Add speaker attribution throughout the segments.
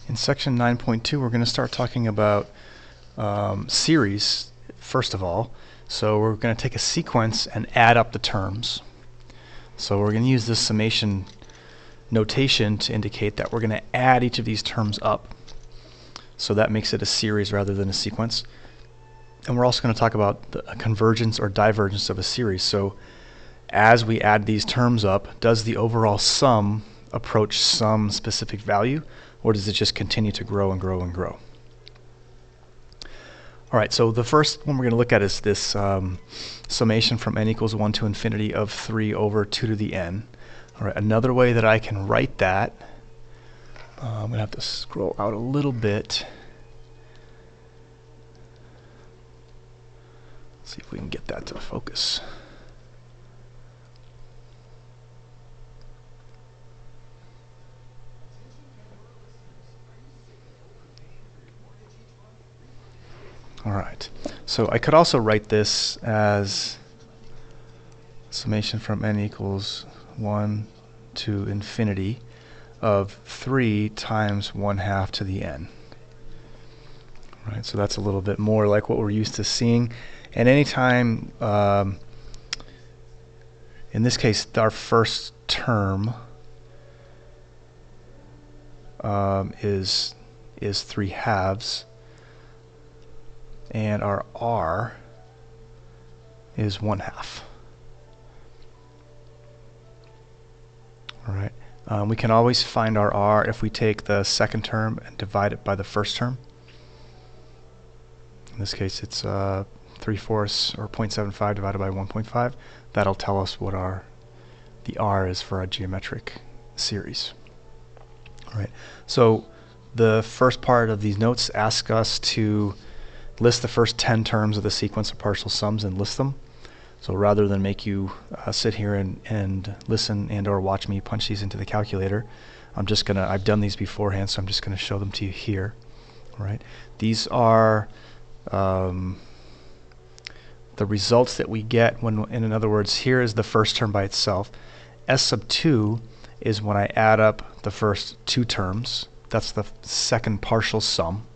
Speaker 1: In section 9.2 we're going to start talking about series first of all. So we're going to take a sequence and add up the terms. So we're going to use this summation notation to indicate that we're going to add each of these terms up. So that makes it a series rather than a sequence. And we're also going to talk about the convergence or divergence of a series. So as we add these terms up, does the overall sum approach some specific value, or does it just continue to grow and grow and grow? Alright, so the first one we're going to look at is this summation from n equals 1 to infinity of 3 over 2 to the n. Alright, another way that I can write that, I'm going to have to scroll out a little bit. See if we can get that to focus. Alright, so I could also write this as summation from n equals 1 to infinity of 3 times 1/2 to the n. Right, so that's a little bit more like what we're used to seeing. And anytime, in this case, our first term is 3/2, and our r is 1/2. All right. We can always find our r if we take the second term and divide it by the first term. In this case, it's 3/4 or 0.75 divided by 1.5. That'll tell us what the r is for our geometric series. All right. So the first part of these notes asks us to list the first 10 terms of the sequence of partial sums and list them. So rather than make you sit here and listen and or watch me punch these into the calculator, I've done these beforehand, so I'm just gonna show them to you here. All right. These are the results that we get when, in other words, here is the first term by itself. S sub 2 is when I add up the first 2 terms. That's the second partial sum.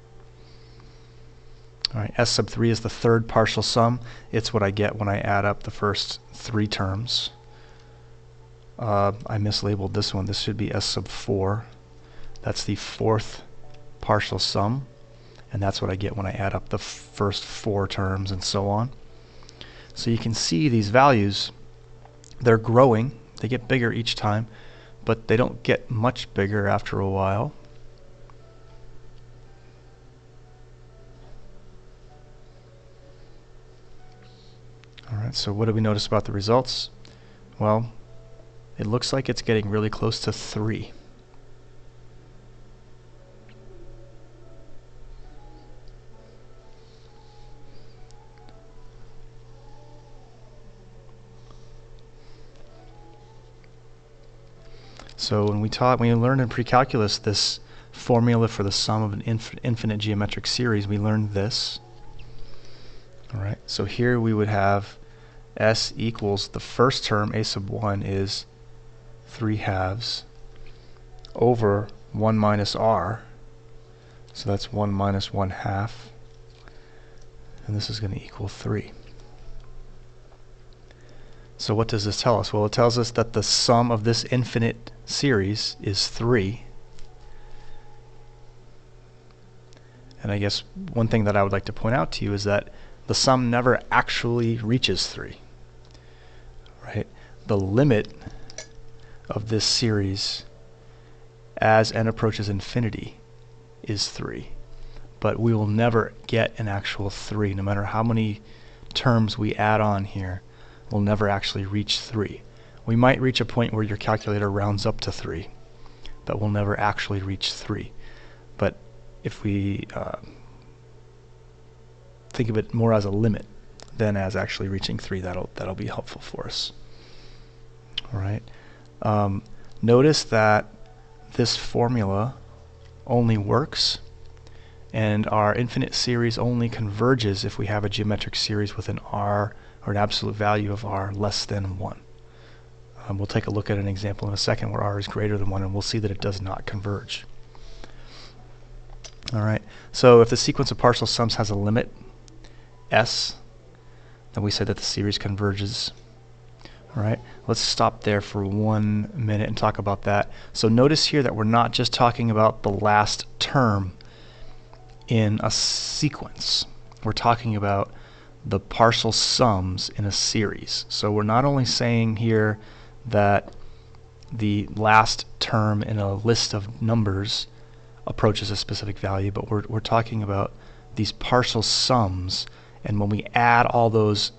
Speaker 1: All right, S sub 3 is the third partial sum. It's what I get when I add up the first 3 terms. I mislabeled this one. This should be S sub 4. That's the fourth partial sum. And that's what I get when I add up the first 4 terms and so on. So you can see these values, they're growing. They get bigger each time, but they don't get much bigger after a while. Alright, so what do we notice about the results? Well, it looks like it's getting really close to 3. So when we learned in pre-calculus this formula for the sum of an infinite geometric series, we learned this. Alright, so here we would have S equals the first term, a sub 1, is 3/2 over 1 minus r. So that's 1 minus 1/2. And this is going to equal 3. So what does this tell us? Well, it tells us that the sum of this infinite series is 3. And I guess one thing that I would like to point out to you is that the sum never actually reaches 3. Right? The limit of this series as n approaches infinity is 3. But we will never get an actual 3. No matter how many terms we add on here, we'll never actually reach 3. We might reach a point where your calculator rounds up to 3, but we'll never actually reach 3. But if we think of it more as a limit than as actually reaching 3, that'll be helpful for us. All right. Notice that this formula only works and our infinite series only converges if we have a geometric series with an r, or an absolute value of r, less than 1. We'll take a look at an example in a second where r is greater than 1, and we'll see that it does not converge. All right. So if the sequence of partial sums has a limit s, then we say that the series converges. All right. Let's stop there for 1 minute and talk about that. So notice here that we're not just talking about the last term in a sequence. We're talking about the partial sums in a series. So we're not only saying here that the last term in a list of numbers approaches a specific value, but we're talking about these partial sums, and when we add all those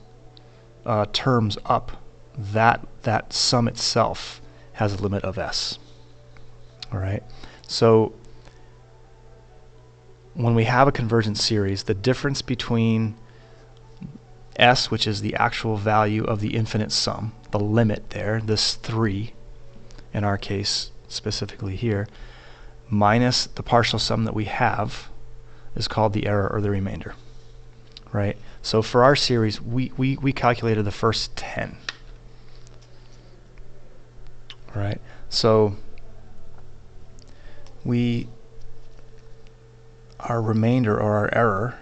Speaker 1: terms up, that sum itself has a limit of s. All right. So when we have a convergent series, the difference between s, which is the actual value of the infinite sum, the limit there, this 3 in our case specifically here, minus the partial sum that we have, is called the error or the remainder. Right? So for our series, we calculated the first 10. Right? So our remainder or our error,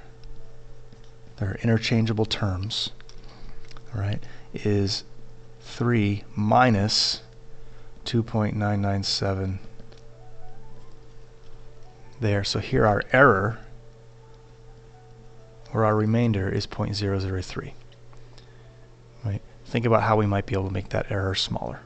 Speaker 1: they're interchangeable terms, right, is 3 minus 2.997 there. So here our error or our remainder is 0.003. Right? Think about how we might be able to make that error smaller.